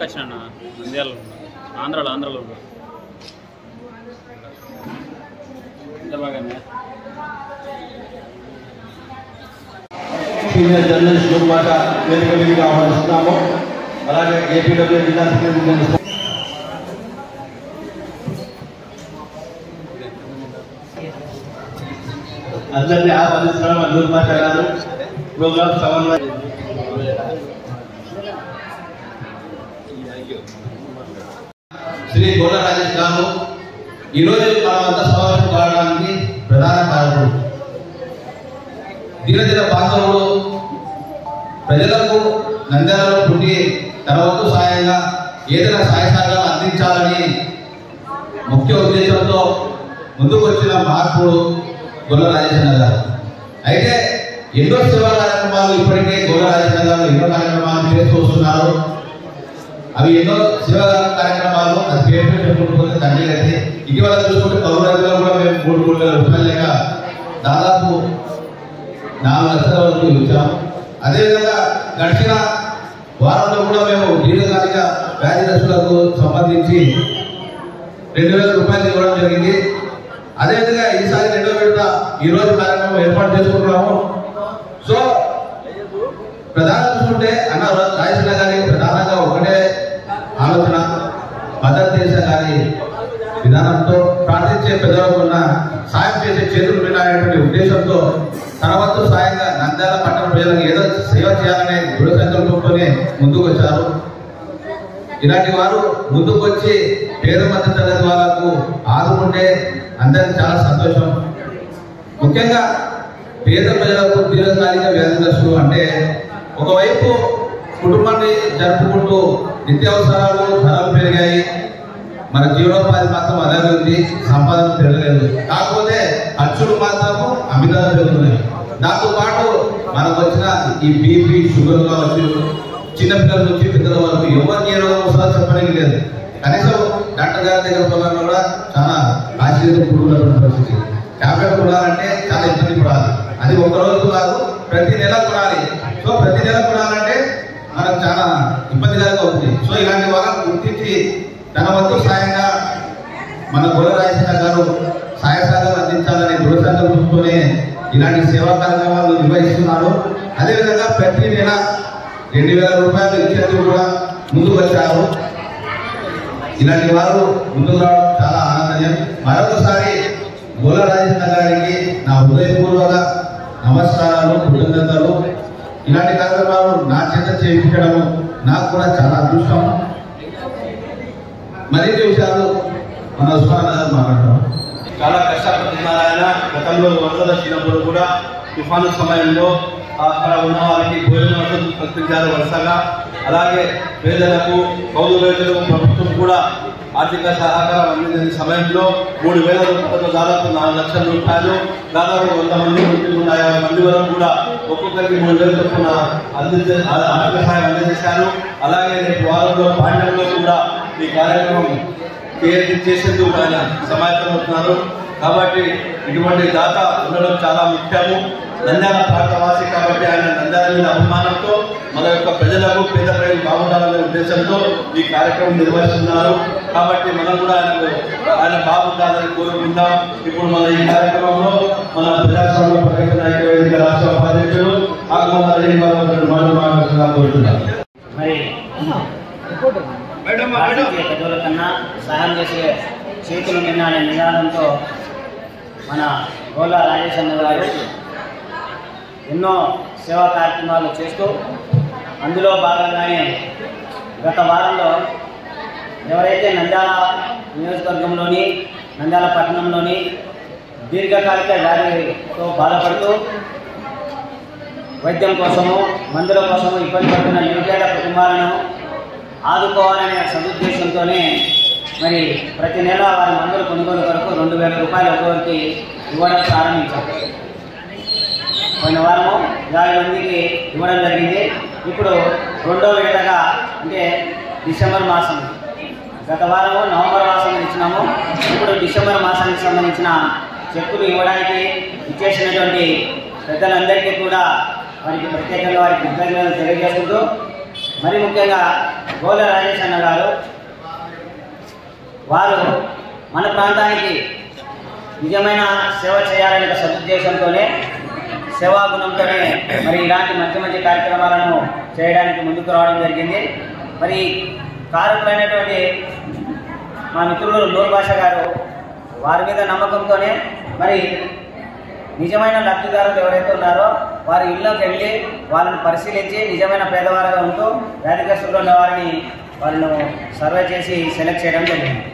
వచ్చిన నంద్యాలలో ఆంధ్రాలో ఎంత బాగానే సీనియర్ జర్నలిస్ట్ మాట వేదిక మీదుగా ఆహ్వానిస్తున్నాము. అలాగే ఏపీడబ్ల్యూ జిల్లా అందరినీ ఆహ్వానిస్తున్నాము. అల్లూరు మాట గారు ప్రోగ్రామ్ సమన్వయం శ్రీ గోడ రాజేష్ గారు ఈరోజు మనమంతా సమావేశం కావడానికి ప్రధాన కారణం దినదిన బాంధవుడు ప్రజలకు నంద్యాలలో పుట్టి తన వంతు సాయంగా ఏదైనా సహాయకార్యాలు అందించాలని ముఖ్య ఉద్దేశంతో ముందుకు వచ్చిన మహాత్ముడు గొల్ల రాజేశ్వర గారు. అయితే ఎన్నో సేవా కార్యక్రమాలు ఇప్పటికే గొల్ల రాజేశ్వర గారు ఎన్నో కార్యక్రమాలు చేస్తూ వస్తున్నారు. అవి ఎన్నో సేవా కార్యక్రమాలు అది పేరు చెప్పుకుంటుంది తండ్రి అయితే ఇటీవల చూసుకుంటే కౌరవులో కూడా మేము 3,000 రూపాయలు లేక దాదాపు 4 లక్షల వరకు ఇచ్చాము. అదేవిధంగా గడిచిన వారంలో కూడా మేము దీర్ఘకాలిక వ్యాధిగ్రస్తులకు సంబంధించి 2,000 రూపాయలు ఇవ్వడం జరిగింది. అదేవిధంగా ఈసారి 2వ విడత ఈరోజు కార్యక్రమం ఏర్పాటు చేసుకుంటున్నాము. సో ప్రధానంగా చూసుకుంటే అన్న రాజేశ్వర గారి ప్రధానంగా ఒకటే ఆలోచన మదర్ తెరెసా గారి విధానంతో ప్రార్థించే పెద్దలకు ఉన్న సాయం చేసే చేతులు వినాలనేటువంటి ఉద్దేశంతో తన వంతు సాయంగా నంద్యాల పట్టణ ప్రజలకు ఏదో సేవ చేయాలనే దృఢ సంకల్పంతోనే ముందుకు వచ్చారు. ఇలాంటి వారు ముందుకు వచ్చి పేద మధ్య తరగతి వాళ్ళకు ఆదుకుంటే అందరికి చాలా సంతోషం. ముఖ్యంగా పేద ప్రజలకు దీర్ఘకాలిక వ్యాధిగ్రస్తులు అంటే ఒకవైపు కుటుంబాన్ని జరుపుకుంటూ నిత్యావసరాలు ధరలు పెరిగాయి, మన జీవనోపాధి మాత్రం అలాగే ఉంది, సంపాదన పెరగలేదు. కాకపోతే ఖర్చులు మాత్రము అమితంగా పెరుగుతున్నాయి. దాంతో పాటు మనకు వచ్చిన ఈ బీపీ షుగర్ కావచ్చు, చిన్నపిల్లల నుంచి పెద్దల వరకు ఎవరికి ఏ రోగం వస్తుందో చెప్పడానికి లేదు. కనీసం డాక్టర్ గారి దగ్గర పోవాలన్నా కూడా చాలా ఆశ్చర్యంతో కూడుకున్నటువంటి పరిస్థితి. ట్యాబ్లెట్ కొనాలంటే చాలా ఇబ్బంది పడాలి. అది ఒక రోజు కాదు, ప్రతి నెల కొనాలి. సో ప్రతి నెల కొనాలంటే మనకు చాలా ఇబ్బందికరంగా అవుతుంది. సో ఇలాంటి వాళ్ళని గుర్తించి తన వంతు సాయంగా మన గొల్ల రాజేశ్వర గారు సహాయ సహకారాలు అందించాలనే దృఢ సంకల్పంతోనే ఇలాంటి సేవా కార్యక్రమాలు నిర్వహిస్తున్నారు. అదేవిధంగా ప్రతి నెల 2,000 రూపాయలు ఇచ్చేందుకు కూడా ముందుకు వచ్చారు. ఇలాంటి వారు ముందుకు రావడం చాలా ఆనందనీయం. మరొకసారి గొల్ల రాజేశ్వర గారికి నా హృదయపూర్వక నమస్కారాలు, కృతజ్ఞతలు. ఇలాంటి కార్యక్రమాలు నా చేత చేయించడం నాకు కూడా చాలా అదృష్టం. మరిన్ని విషయాలు మన ఉస్మాన్ గారు మాట్లాడతాం. చాలా కష్టపడుతున్నారు ఆయన. గతంలో వరదలు వచ్చినప్పుడు కూడా తుఫాను సమయంలో అక్కడ ఉన్న వారికి భోజన వసతులు కల్పించారు వరుసగా. అలాగే పేదలకు, కౌలు రైతులకు ప్రభుత్వం కూడా ఆర్థిక సహకారం అందించిన సమయంలో 3,000 రూపాయలు, దాదాపు 4 లక్షల రూపాయలు, దాదాపు 100 మంది నుంచి 150 మంది వరకు కూడా ఒక్కొక్కరికి 3,000 చొప్పున ఆర్థిక సహాయం అందజేశారు. అలాగే రేపు వారంలో పాండ్యంలో కూడా ఈ కార్యక్రమం చేసేందుకు ఆయన సమాయత్తమవుతున్నారు. కాబట్టి ఇటువంటి దాత ఉండడం చాలా ముఖ్యము. నంద్యాల ప్రాంతవాసి కాబట్టి ఆయన నంద్యాల మీద అభిమానంతో మన యొక్క ప్రజలకు, పేద ప్రజలు బాగుండాలనే ఉద్దేశంతో ఈ కార్యక్రమం నిర్వహిస్తున్నారు. కాబట్టి మనం కూడా ఆయన బాగుండాలని కోరుకుంటాం. ఇప్పుడు మన ఈ కార్యక్రమంలో మన ప్రజాస్వామ్య పరిరక్షణ ఐక్య వేదిక రాష్ట్ర ఉపాధ్యక్షులు కోరుతున్నాం. మరి పెద్దల కన్నా సహాయం చేసే చేతులు నిన్న నినాదంతో మన గొల్ల రాజేశ్వర గారు ఎన్నో సేవా కార్యక్రమాలు చేస్తూ అందులో భాగంగానే గత వారంలో ఎవరైతే నంద్యాల నియోజకవర్గంలోని, నంద్యాల పట్టణంలోని దీర్ఘకాలిక వ్యాధితో బాధపడుతూ వైద్యం కోసము, మందుల కోసము ఇబ్బంది పడుతున్న నిరుపేద కుటుంబాలను ఆదుకోవాలనే సదుద్దేశంతోనే మరి ప్రతి నెల వారి మందుల కొనుగోలు కొరకు 2,000 రూపాయలు ఒక్కొక్కరికి ఇవ్వడం ప్రారంభించారు. పోయిన వారము 50 మందికి ఇవ్వడం జరిగింది. ఇప్పుడు 2వ విడతగా అంటే డిసెంబర్ మాసం, గత వారము నవంబర్ మాసం ఇచ్చినాము. ఇప్పుడు డిసెంబర్ మాసానికి సంబంధించిన చెక్కులు ఇవ్వడానికి ఇచ్చేసినటువంటి పెద్దలందరికీ కూడా వారికి ప్రత్యేకంగా వారికి కృతజ్ఞతలు తెలియజేసుకుంటూ, మరి ముఖ్యంగా గోల రాజేష్ అన్న గారు వారు మన ప్రాంతానికి నిజమైన సేవ చేయాలనే సదుద్దేశంతోనే సేవాగుణంతోనే మరి ఇలాంటి మంచి మంచి కార్యక్రమాలను చేయడానికి ముందుకు రావడం జరిగింది. మరి కారకులైనటువంటి మా మిత్రులు నూరు భాష గారు వారి మీద నమ్మకంతోనే మరి నిజమైన లబ్ధిదారులు ఎవరైతే ఉన్నారో వారి ఇళ్ళకి వెళ్ళి వాళ్ళని పరిశీలించి నిజమైన పేదవారుగా ఉంటూ వ్యాధిగ్రస్తులు ఉన్న వారిని వాళ్ళను సర్వే చేసి సెలెక్ట్ చేయడం జరిగింది.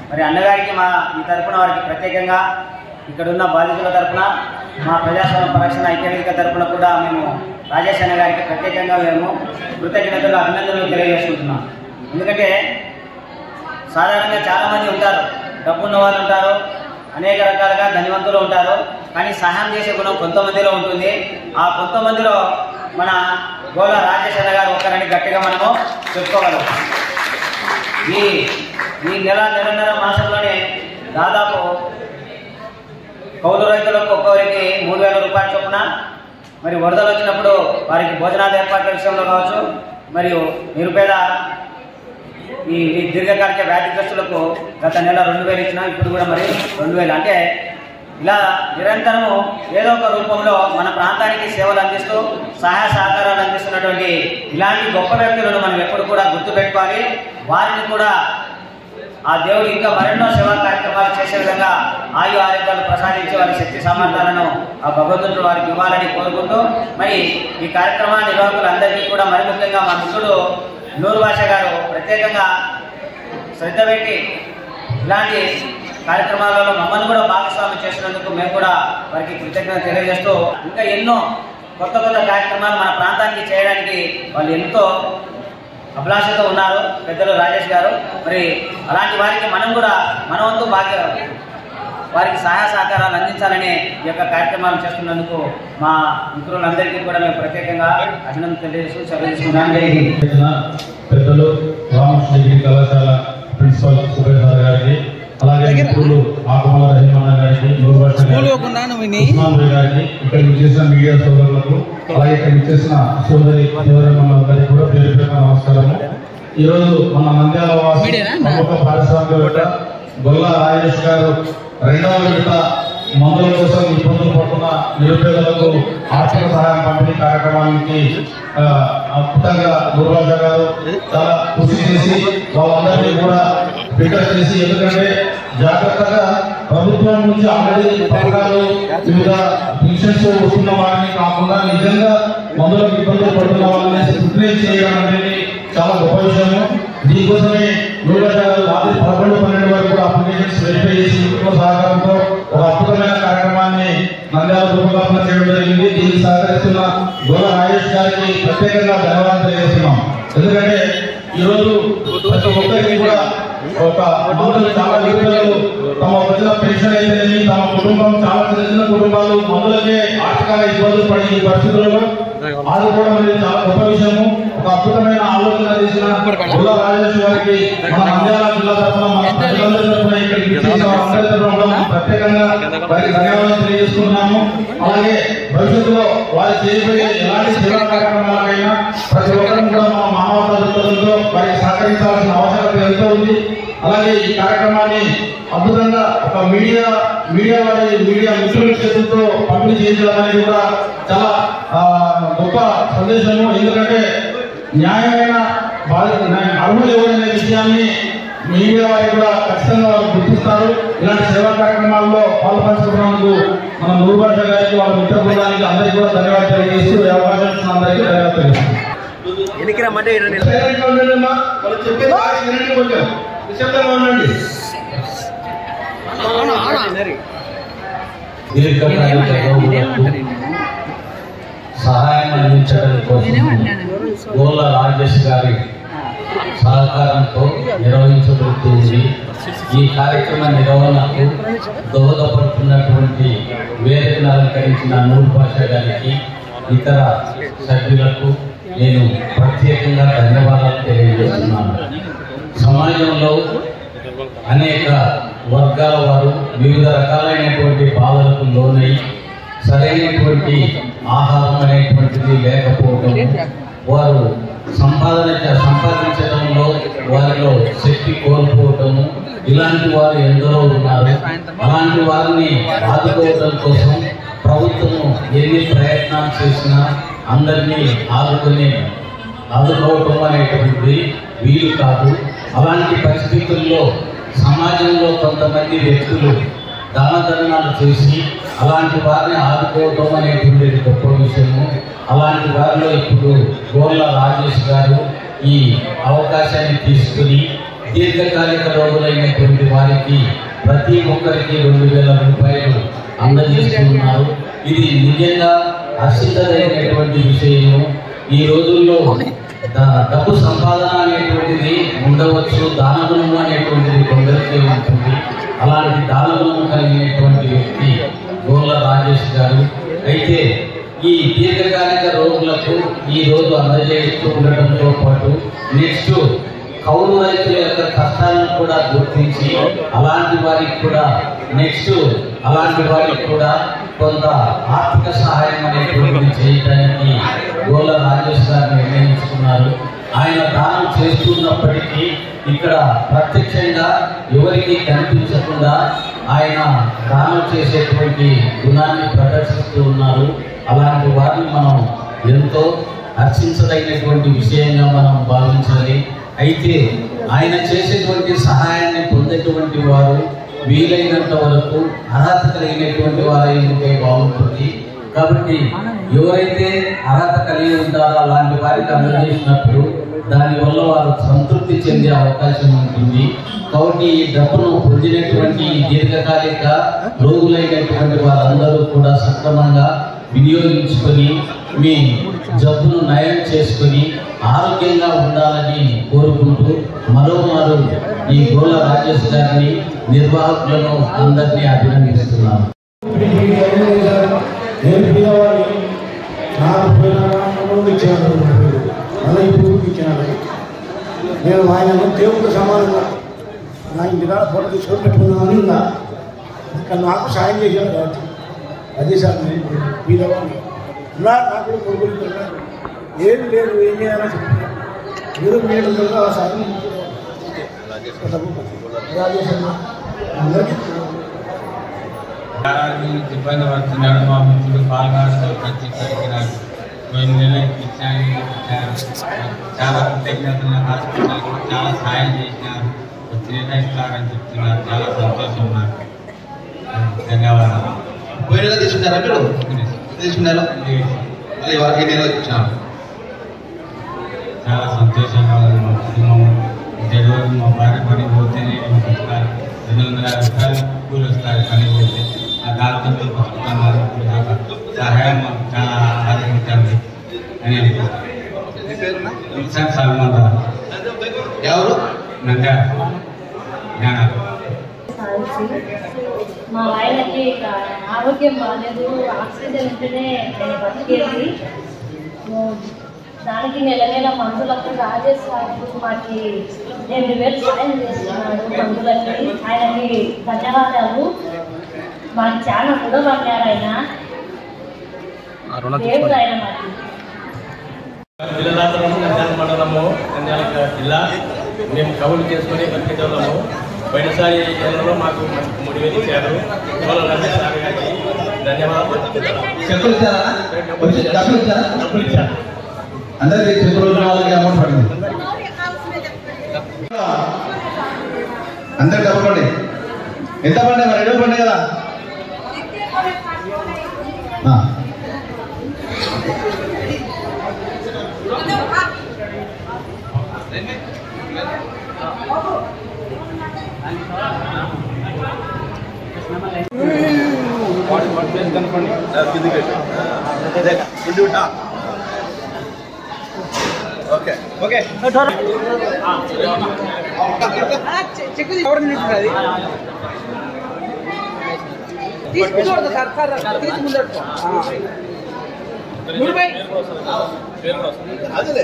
మరి అన్నగారికి మీ తరఫున వారికి ప్రత్యేకంగా ఇక్కడున్న బాధితుల తరఫున మా ప్రజాస్వామ్య పరిరక్షణ ఐక్యవేదిక తరఫున కూడా మేము రాజేష్ అన్న గారికి ప్రత్యేకంగా మేము కృతజ్ఞతలు అభినందనలు తెలియజేసుకుంటున్నాం. ఎందుకంటే సాధారణంగా చాలామంది ఉంటారు, డబ్బున్న వాళ్ళు ఉంటారు, అనేక రకాలుగా ధనవంతులు ఉంటారు, కానీ సహాయం చేసే గుణం కొంతమందిలో ఉంటుంది. ఆ కొంతమందిలో మన గోల రాజేష్ అన్న గారు ఒకరని గట్టిగా మనము చెప్పుకోగలం. ఈ నెలన్నర మాసంలోనే దాదాపు కౌలు రైతులకు ఒక్కొక్కరికి 3,000 రూపాయల చొప్పున, మరి వరదలు వచ్చినప్పుడు వారికి భోజనాల ఏర్పాట్ల విషయంలో కావచ్చు, మరియు నిరుపేద ఈ దీర్ఘకాలిక వ్యాధిగ్రస్తులకు గత నెల 2,000 ఇచ్చినా ఇప్పుడు కూడా మరి 2,000. అంటే ఇలా నిరంతరము ఏదో ఒక రూపంలో మన ప్రాంతానికి సేవలు అందిస్తూ సహాయ సహకారాలు అందిస్తున్నటువంటి ఇలాంటి గొప్ప వ్యక్తులను మనం ఎప్పుడు కూడా గుర్తుపెట్టుకోవాలి. వారిని కూడా ఆ దేవుడు ఇంకా మరెన్నో సేవా కార్యక్రమాలు చేసే విధంగా ఆయు ఆరోగ్యాలు ప్రసాదించి వారి శక్తి సామర్థ్యాలను ఆ భగవంతుడు వారికి ఇవ్వాలని కోరుకుంటూ, మరి ఈ కార్యక్రమ నిర్వాహకులందరికీ కూడా మరి ముఖ్యంగా మా మిత్రుడు నూరు భాష గారు ప్రత్యేకంగా శ్రద్ధ పెట్టి ఇలాంటి కార్యక్రమాలలో మమ్మల్ని కూడా భాగస్వామ్యం చేసినందుకు మేము కూడా వారికి కృతజ్ఞత తెలియజేస్తూ, ఇంకా ఎన్నో కొత్త కార్యక్రమాలు మన ప్రాంతానికి చేయడానికి వాళ్ళు ఎంతో అభిలాషతో ఉన్నారు పెద్దలు రాజేష్ గారు. మరి అలాంటి వారికి మనం కూడా మన వంతు వారికి సహాయ సహకారాలు అందించాలనే ఈ యొక్క కార్యక్రమాలు చేస్తున్నందుకు మా మిత్రులందరికీ కూడా మేము ప్రత్యేకంగా అభినందనలు తెలియజేస్తూ సెలవు తీసుకుంటున్నాం. పెద్దలు రామకృష్ణ డిగ్రీ కళాశాల ప్రిన్సిపల్ సుబేదార్ గారికి, అలాగే మిత్రులు ఆకుమల రహీమన్న గారికి, నూరు భాష గారికి, ఇక్కడ చేసిన మీడియా సోదరులకు, అలాగే ఇక్కడ చేసిన సోదరులందరికీ కూడా పేరు పేరు నమస్కారము. ఈరోజు మన నంద్యాల వాసి ప్రముఖ పారిశ్రామికవేత్త గొల్ల రాజేష్ గారు 2వ విడత మందుల కోసం ఇబ్బందులు పడుతున్న నిరుపేదలకు ఆర్థిక సహాయం పంపిణీ కార్యక్రమానికి అద్భుతంగా నూరుభాష గారు చాలా కృషి చేసి వాళ్ళందరినీ కూడా ఫిల్టర్ చేసి, ఎందుకంటే జాగ్రత్తగా ప్రభుత్వం నుంచి ఆల్రెడీ పథకాలు వివిధ పెన్షన్స్ వస్తున్న వారిని కాకుండా నిజంగా మందులకు ఇబ్బందులు పడుతున్న వాళ్ళని స్క్రూటినైజ్ చేయడం అనేది చాలా గొప్ప విషయము. దీనికోసమే నూరుభాష గారు రాత్రి 11-12 వరకు కూడా అప్లికేషన్స్ వెరిఫై చేసి కుటుంబ సహకారంతో ఒక అద్భుతమైన కార్యక్రమాన్ని నంద్యాల రూపకల్పన చేయడం జరిగింది. దీనికి సహకరిస్తున్న గోల రాజేష్ గారికి ప్రత్యేకంగా ధన్యవాదాలు తెలియజేస్తున్నాం. ఎందుకంటే ఈరోజు ప్రతి ఒక్కరికి కూడా ఒక మందులు చాలా నిరుపేదలు తమ ప్రజల పెన్షన్ అయితేనేమి, తమ కుటుంబం చాలా చిన్న కుటుంబాలు మందులకే ఆర్థికంగా ఇబ్బందులు పడి ఈ పరిస్థితుల్లో ఆదుకోవడం అనేది చాలా గొప్ప విషయము. ఒక అద్భుతమైన ఆలోచన చేసిన గొల్ల రాజేష్ గారికి మన నంద్యాల జిల్లా తరఫున, మన ప్రజలందరి తరఫున ఇక్కడికి అందరి తరఫున ప్రత్యేకంగా వారికి ధన్యవాదాలు తెలియజేసుకుంటున్నాము. అలాగే భవిష్యత్తులో వారి చేయబోయే ఎలాంటి సేవా కార్యక్రమాలకైనా ప్రతి ఒక్కరిని కూడా మన మానవతా దృక్పథంతో వారికి సహకరించాల్సిన అవసరం ఎంతో ఉంది. అలాగే ఈ కార్యక్రమాన్ని అద్భుతంగా ఒక మీడియా మిత్రుల చేతులతో పంపిణీ చేయించడం అనేది కూడా చాలా గొప్ప సందేశము. ఎందుకంటే న్యాయమైన అర్హులు ఎవరనే విషయాన్ని మీడియా వారికి కూడా ఖచ్చితంగా వాళ్ళు గుర్తిస్తారు. ఇలాంటి సేవా కార్యక్రమాల్లో పాల్పంచుకున్నందుకు మన నూరు భాష గారికి, వాళ్ళ మిత్ర బృందానికి అందరికీ కూడా ధన్యవాదాలు తెలియజేస్తూ అవకాశం ఇచ్చిన అందరికీ ధన్యవాదాలు తెలియజేస్తాను. సహాయం అందించడం కోసం గోల రాజేష్ గారి సహకారంతో నిర్వహించబడుతుంది. ఈ కార్యక్రమ నిర్వహణకు దోహదపడుతున్నటువంటి వేదికను అలంకరించిన నూరు భాష గారికి, ఇతర సభ్యులకు నేను ప్రత్యేకంగా ధన్యవాదాలు తెలియజేస్తున్నాను. సమాజంలో అనేక వర్గాల వారు వివిధ రకాలైనటువంటి బాధలకు లోనై సరైనటువంటి ఆహారం అనేటువంటిది లేకపోవడం, వారు సంపాదించడంలో వారిలో శక్తి కోల్పోవటము, ఇలాంటి వారు ఎందరో ఉన్నారు. అలాంటి వారిని ఆదుకోవడం కోసం ప్రభుత్వము ఎన్ని ప్రయత్నాలు చేసినా అందరినీ ఆదుకోవటం అనేటువంటిది వీలు కాదు. అలాంటి పరిస్థితుల్లో సమాజంలో కొంతమంది వ్యక్తులు దాన ధర్మాలు చేసి అలాంటి వారిని ఆదుకోవటం అనేటువంటిది గొప్ప విషయము. అలాంటి వారిలో ఇప్పుడు గోర్ల రాజేష్ గారు ఈ అవకాశాన్ని తీసుకుని దీర్ఘకాలిక రోగులైనటువంటి వారికి ప్రతి ఒక్కరికి 2000 రూపాయలు అందజేస్తున్నారు. ఇది నిజంగా హర్షించదగినటువంటి విషయము. ఈ రోజుల్లో డబ్బు సంపాదన అనేటువంటిది ఉండవచ్చు, దానగుణము అనేటువంటిది కొందరికే ఉంటుంది. అలాంటి దానగుణము కలిగినటువంటి వ్యక్తి గోర్ల రాజేష్ గారు. అయితే ఈ దీర్ఘకాలిక రోగులకు ఈ రోజు అందజేస్తూ ఉండటంతో పాటు నెక్స్ట్ కౌలు రైతుల యొక్క కష్టాలను కూడా గుర్తించి అలాంటి వారికి కూడా కొంత ఆర్థిక సహాయం అనేటువంటిది చేయడానికి గోర్ల రాజేష్ గారు నిర్ణయించుకున్నారు. ఆయన దానం చేస్తున్నప్పటికీ ఇక్కడ ప్రత్యక్షంగా ఎవరికి కనిపించకుండా ఆయన దానం చేసేటువంటి గుణాన్ని ప్రదర్శిస్తూ ఉన్నారు. అలాంటి వారిని మనం ఎంతో హర్షించదగినటువంటి విషయంగా మనం భావించాలి. అయితే ఆయన చేసేటువంటి సహాయాన్ని పొందేటువంటి వారు వీలైనంత వరకు అర్హత కలిగినటువంటి వారై ఉంటే బాగుంటుంది. కాబట్టి ఎవరైతే అర్హత కలిగి ఉంటారో అలాంటి వారికి అందజేసినప్పుడు దానివల్ల వారు సంతృప్తి చెందే అవకాశం ఉంటుంది. కాబట్టి ఈ డబ్బును పొందినటువంటి దీర్ఘకాలిక రోగులైనటువంటి వారందరూ కూడా సక్రమంగా వినియోగించుకొని మీ జబ్బును నయం చేసుకుని ఆరోగ్యంగా ఉండాలని కోరుకుంటూ మరోమారు ఈ గోర్ల రాజేష్ గారిని నిర్వాహకులను అందరినీ అభినందిస్తున్నాను. నేను ఆయన దేవుడితో సమానంగా నా ఇంటికాడ ఫోటో తీసుకొని పెట్టుకున్నామని ఉన్నా. కానీ నాకు సాయం చేశాను కాబట్టి అదే సార్ నేను వీళ్ళవాడిని నాకు కూడా కొడుకులు ఏం లేదు, ఏం చేయాలని చెప్తున్నా. ఏదో మీరు ఆ సాయం అందరికీ ఇబ్బంది పడుతున్నాడు. మా మిత్రుడు పాల్గొనడం ప్రతి పరికరాలు కొన్ని నెలలకి చాలా కృతజ్ఞతలు. హాస్పిటల్ చాలా సాయం చేసినారు. వచ్చిన ఇస్తారని చెప్తున్నారు. చాలా సంతోషం నాకు. ధన్యవాదాలు. పోయిన తీసుకున్నారా మీరు? తీసుకున్నారా? మళ్ళీ వారికి నేను వచ్చాను. చాలా సంతోషంగా ఉంది. మా కుటుంబం రోజు మా భార్య పని పోతేనే మాకు వస్తారు. 200 రూపాయలు కూలి వస్తారు పని పోతే. ఆ దాంతో మేము బతుకుతున్నారు. సహాయం మాకు చాలా ఆదరించండి అని అనుకుంటున్నాను. సల్మాన్ రావు ఎవరు? నంద్యాల జ్ఞానాలు. మా ఆయనకి ఆరోగ్యం బాగాలేదు. ఆక్సిజన్ ఉంటేనే నేను బతికేది. దానికి నెల మందులకు రాజేష్ గారు మాకు 2000 సాయం చేస్తున్నాడు మందులకి. ఆయనకి ధన్యవాదాలు. మాకు చాలా కూడా పడ్డారు ఆయన. దేవుడు ఆయన మాకు. మండలము నంద్యాల జిల్లా. మేము కవులు చేసుకుని బతికేటోళ్ళము. పోయినసారి నెలలో మాకు 3000 ఇచ్చారు. ధన్యవాదాలు. చెప్పులు ఇచ్చారా? డబ్బులు ఇచ్చారు. అందరికీ చెప్పులు వాళ్ళకి అమౌంట్ పడింది. అందరికి డబ్బులు పడ్డాయి. ఎంత పడ్డాయి? మరి 2 పడ్డాయి కదా. ఓకే తీసుకుంటాడు సార్ తీసుకుంటాడు. అదే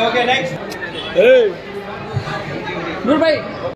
ఓకే నెక్స్ట్ నూర్ భాయ్